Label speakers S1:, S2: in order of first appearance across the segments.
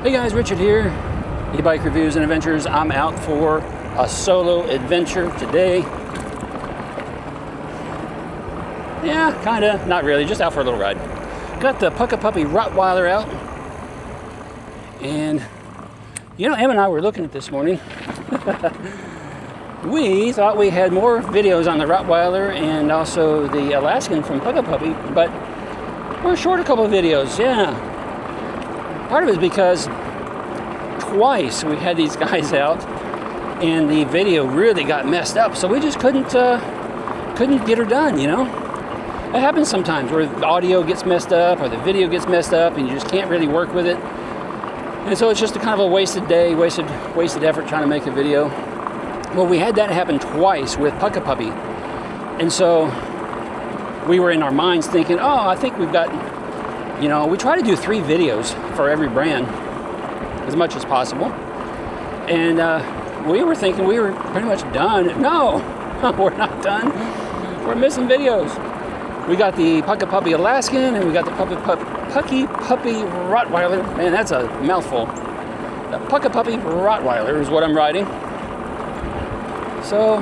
S1: Hey guys, Richard here, e-bike reviews and adventures. I'm out for a solo adventure today. Yeah, kinda, not really, just out for a little ride. Got the Puckipuppy Rottweiler out. And, you know, Em and I were looking at this morning. We thought we had more videos on the Rottweiler and also the Alaskan from Puckipuppy, but we're short a couple of videos, yeah. Part of it is because twice we had these guys out and the video really got messed up, so we just couldn't get her done, you know? It happens sometimes where the audio gets messed up or the video gets messed up and you just can't really work with it. And so it's just a kind of a wasted day, wasted effort trying to make a video. Well, we had that happen twice with Puckipuppy. And so we were in our minds thinking, oh, I think we've got, you know, we try to do 3 videos for every brand as much as possible. And we were thinking we were pretty much done. No, we're not done. We're missing videos. We got the Puckipuppy Alaskan and we got the Puckipuppy Rottweiler. Man, that's a mouthful. The Puckipuppy Rottweiler is what I'm riding. So,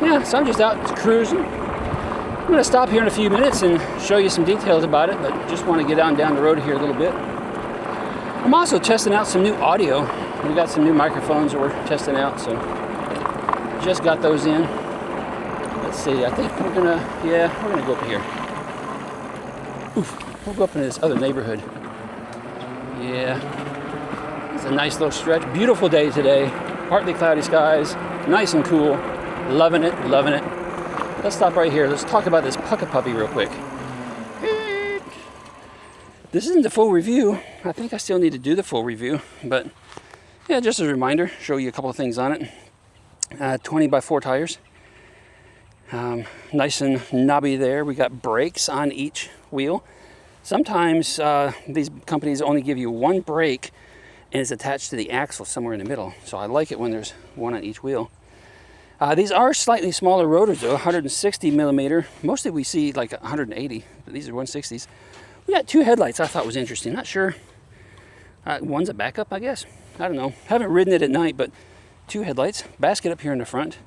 S1: yeah, so I'm just out cruising. I'm going to stop here in a few minutes and show you some details about it, but just want to get down the road here a little bit. I'm also testing out some new audio. We got some new microphones that we're testing out, so just got those in. Let's see, I think we're gonna go up here. Oof, we'll go up into this other neighborhood. Yeah, it's a nice little stretch. Beautiful day today. Partly cloudy skies, nice and cool. Loving it, loving it. Let's stop right here. Let's talk about this Puckipuppy real quick. This isn't the full review. I think I still need to do the full review, but yeah, just as a reminder, show you a couple of things on it. 20 by 4 tires. Nice and knobby there. We got brakes on each wheel. Sometimes these companies only give you one brake and it's attached to the axle somewhere in the middle. So I like it when there's one on each wheel. These are slightly smaller rotors though, 160 millimeter. Mostly we see like 180, but these are 160s. We got 2 headlights I thought was interesting. Not sure. One's a backup, I guess. I don't know. Haven't ridden it at night, but 2 headlights. Basket up here in the front.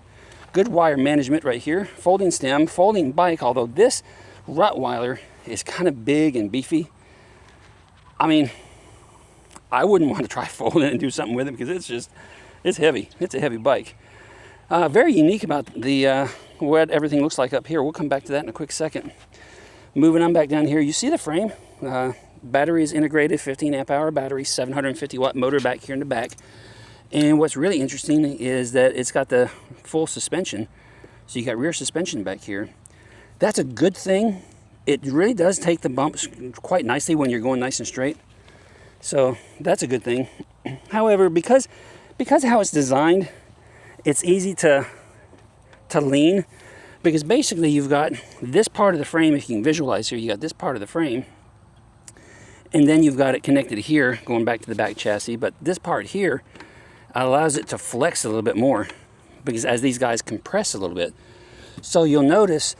S1: Good wire management right here. Folding stem, folding bike, although this Rottweiler is kind of big and beefy. I mean, I wouldn't want to try folding it and do something with it because it's heavy. It's a heavy bike. Very unique about the what everything looks like up here. We'll come back to that in a quick second. Moving on back down here, you see the frame. Battery is integrated, 15 amp hour battery, 750 watt motor back here in the back. And what's really interesting is that it's got the full suspension. So you got rear suspension back here. That's a good thing. It really does take the bumps quite nicely when you're going nice and straight. So that's a good thing. However, because how it's designed, it's easy to lean, because basically you've got this part of the frame. If you can visualize here, you got this part of the frame, and then you've got it connected here, going back to the back chassis. But this part here allows it to flex a little bit more, because as these guys compress a little bit. So you'll notice,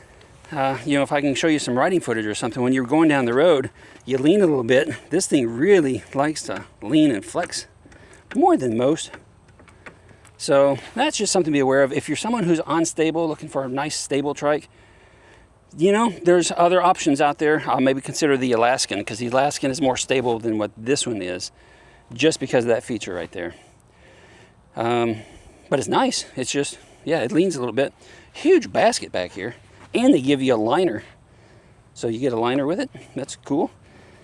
S1: you know, if I can show you some riding footage or something, when you're going down the road, you lean a little bit. This thing really likes to lean and flex more than most. So that's just something to be aware of. If you're someone who's unstable, looking for a nice stable trike, you know, there's other options out there. I'll maybe consider the Alaskan, because the Alaskan is more stable than what this one is, just because of that feature right there. But it's nice. It's just, yeah, it leans a little bit. Huge basket back here, and they give you a liner. So you get a liner with it. That's cool.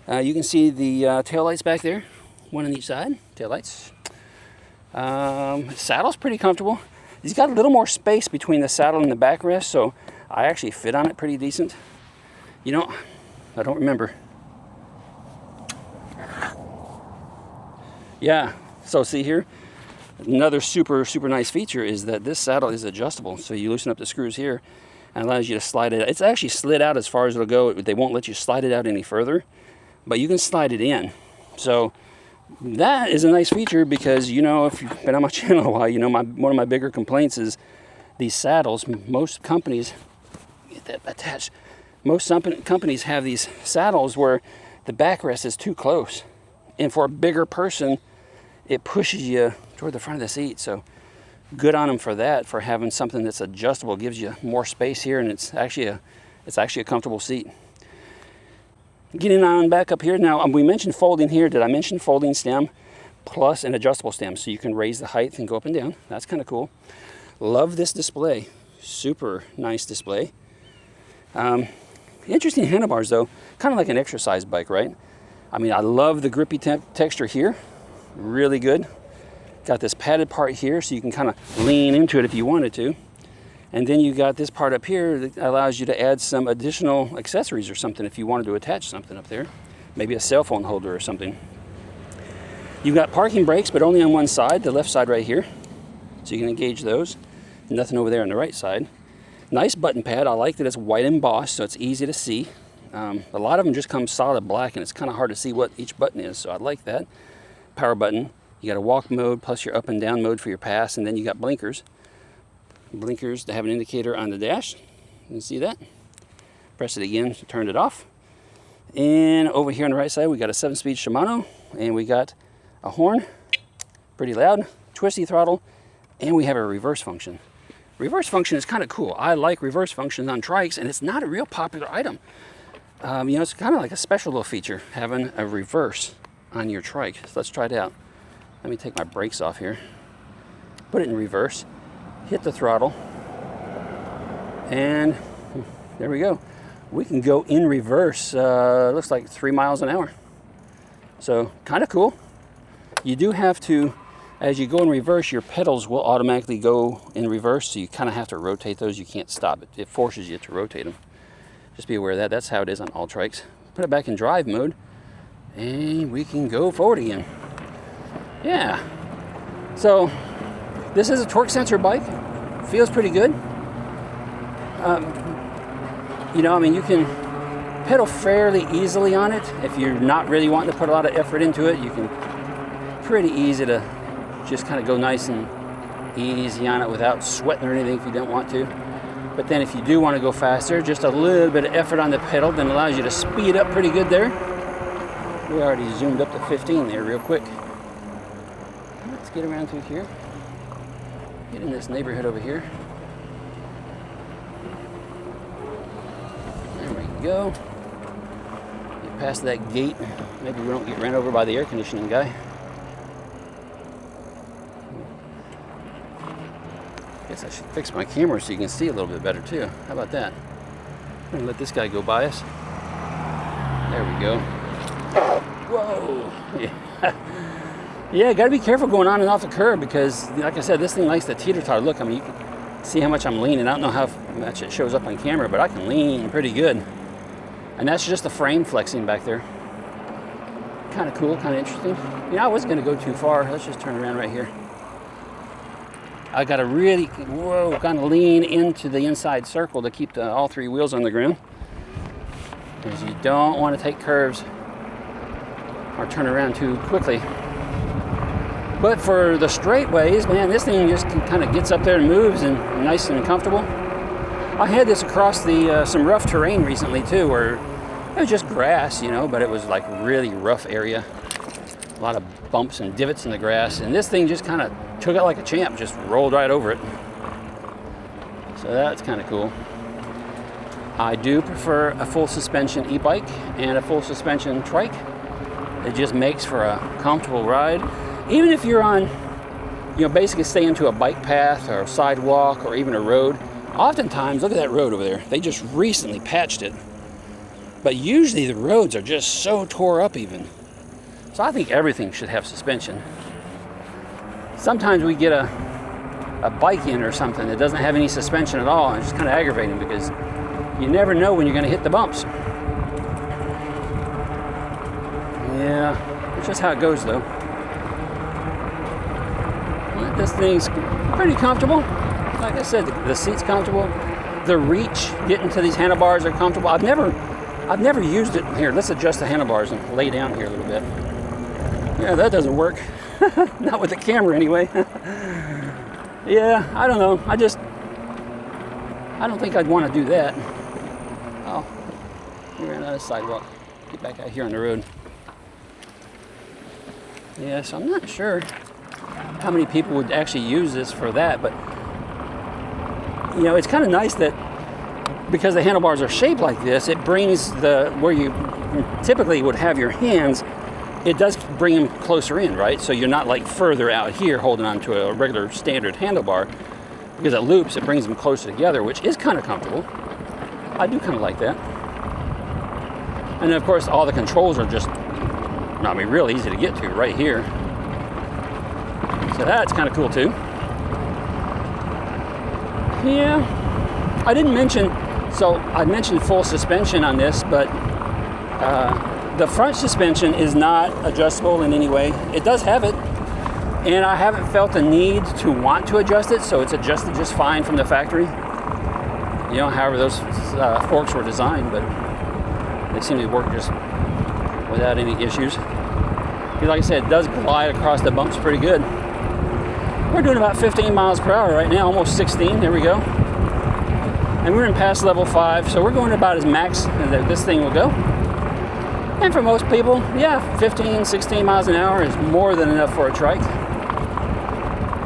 S1: You can see the taillights back there, one on each side, taillights. Saddle's pretty comfortable. He's got a little more space between the saddle and the backrest, so I actually fit on it pretty decent. You know, I don't remember. Yeah, so see here, another super nice feature is that this saddle is adjustable. So you loosen up the screws here and allows you to slide it. It's actually slid out as far as it'll go. They won't let you slide it out any further, but you can slide it in. So that is a nice feature, because, you know, if you've been on my channel a while, you know one of my bigger complaints is these saddles. Most companies, get that attached, most companies have these saddles where the backrest is too close. And for a bigger person, it pushes you toward the front of the seat. So good on them for that, for having something that's adjustable. It gives you more space here, and it's actually a comfortable seat. Getting on back up here now, we mentioned folding here. Did I mention folding stem plus an adjustable stem? So you can raise the height and go up and down. That's kind of cool. Love this display. Super nice display. Interesting handlebars though, kind of like an exercise bike, right? I mean, I love the grippy texture here. Really good. Got this padded part here so you can kind of lean into it if you wanted to. And then you got this part up here that allows you to add some additional accessories or something if you wanted to attach something up there. Maybe a cell phone holder or something. You've got parking brakes, but only on one side, the left side right here. So you can engage those. Nothing over there on the right side. Nice button pad. I like that it's white embossed, so it's easy to see. A lot of them just come solid black, and it's kind of hard to see what each button is, so I like that. Power button. You got a walk mode plus your up and down mode for your pass, and then you got blinkers. Blinkers to have an indicator on the dash. You can see that. Press it again to turn it off. And over here on the right side, we got a 7-speed Shimano, and we got a horn, pretty loud, twisty throttle, and we have a reverse function. Reverse function is kind of cool. I like reverse functions on trikes, and it's not a real popular item. You know, it's kind of like a special little feature, having a reverse on your trike. So let's try it out. Let me take my brakes off here. Put it in reverse. Hit the throttle, and there we go. We can go in reverse, looks like 3 miles an hour. So kind of cool. You do have to, as you go in reverse, your pedals will automatically go in reverse, so you kind of have to rotate those. You can't stop it. It forces you to rotate them. Just be aware of that. That's how it is on all trikes. Put it back in drive mode, and we can go forward again. Yeah. So this is a torque sensor bike. Feels pretty good. You know, I mean, you can pedal fairly easily on it. If you're not really wanting to put a lot of effort into it, you can pretty easy to just kind of go nice and easy on it without sweating or anything if you don't want to. But then if you do want to go faster, just a little bit of effort on the pedal then allows you to speed up pretty good there. We already zoomed up to 15 there real quick. Let's get around through here. Get in this neighborhood over here. There we go. Get past that gate. Maybe we don't get ran over by the air conditioning guy. Guess I should fix my camera so you can see a little bit better too. How about that? I'm gonna let this guy go by us. There we go. Whoa! Yeah. Yeah, gotta be careful going on and off the curb because, like I said, this thing likes to teeter-totter. Look, I mean, you can see how much I'm leaning. I don't know how much it shows up on camera, but I can lean pretty good. And that's just the frame flexing back there. Kind of cool, kind of interesting. You know, I wasn't gonna go too far. Let's just turn around right here. I gotta really, kind of lean into the inside circle to keep all 3 wheels on the ground. Because you don't want to take curves or turn around too quickly. But for the straightaways, man, this thing just kind of gets up there and moves and nice and comfortable. I had this across the some rough terrain recently too, where it was just grass, you know, but it was like really rough area. A lot of bumps and divots in the grass, and this thing just kind of took it like a champ, just rolled right over it. So that's kind of cool. I do prefer a full suspension e-bike and a full suspension trike. It just makes for a comfortable ride. Even if you're on, you know, basically staying to a bike path or a sidewalk or even a road. Oftentimes, look at that road over there. They just recently patched it. But usually the roads are just so tore up even. So I think everything should have suspension. Sometimes we get a bike in or something that doesn't have any suspension at all, and it's just kind of aggravating because you never know when you're going to hit the bumps. Yeah, that's just how it goes though. This thing's pretty comfortable. Like I said, the seat's comfortable. The reach getting to these handlebars are comfortable. I've never used it. Here, let's adjust the handlebars and lay down here a little bit. Yeah, that doesn't work. Not with the camera anyway. Yeah, I don't know. I don't think I'd want to do that. Oh, we ran out of sidewalk. Get back out here on the road. Yeah, so I'm not sure how many people would actually use this for that, but you know, it's kind of nice that because the handlebars are shaped like this, it brings the, where you typically would have your hands, it does bring them closer in, right? So you're not like further out here holding onto a regular standard handlebar. Because it loops, it brings them closer together, which is kind of comfortable. I do kind of like that. And then of course, all the controls are just, I mean, real easy to get to right here. So that's kind of cool too. Yeah, I didn't mention, so I mentioned full suspension on this, but the front suspension is not adjustable in any way. It does have it, and I haven't felt the need to want to adjust it, so it's adjusted just fine from the factory. You know, however those forks were designed, but they seem to work just without any issues. Because like I said, it does glide across the bumps pretty good. We're doing about 15 miles per hour right now, almost 16, there we go. And we're in past level 5, so we're going about as max as this thing will go. And for most people, yeah, 15, 16 miles an hour is more than enough for a trike.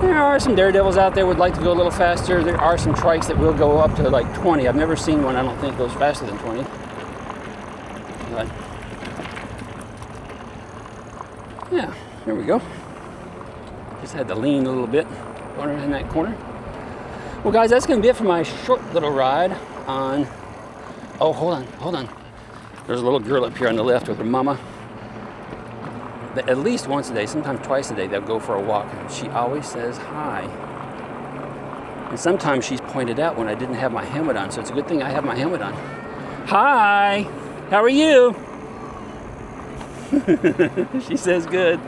S1: There are some daredevils out there who would like to go a little faster. There are some trikes that will go up to like 20. I've never seen one, I don't think, goes faster than 20. But yeah, there we go. Just had to lean a little bit going in that corner. Well guys, that's gonna be it for my short little ride on, oh, hold on. There's a little girl up here on the left with her mama. At least once a day, sometimes twice a day, they'll go for a walk. And she always says hi. And sometimes she's pointed out when I didn't have my helmet on, so it's a good thing I have my helmet on. Hi, how are you? She says good.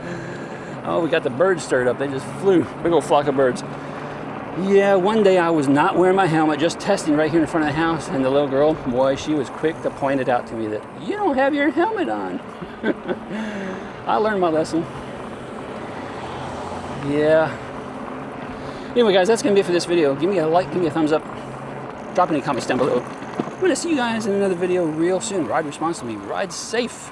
S1: Oh, we got the birds stirred up. They just flew, big old flock of birds. Yeah, one day I was not wearing my helmet, just testing right here in front of the house, and the little girl, boy, she was quick to point it out to me that you don't have your helmet on. I learned my lesson. Yeah. Anyway, guys, that's going to be it for this video. Give me a like, give me a thumbs up. Drop any comments down below. I'm going to see you guys in another video real soon. Ride responsibly, ride safe.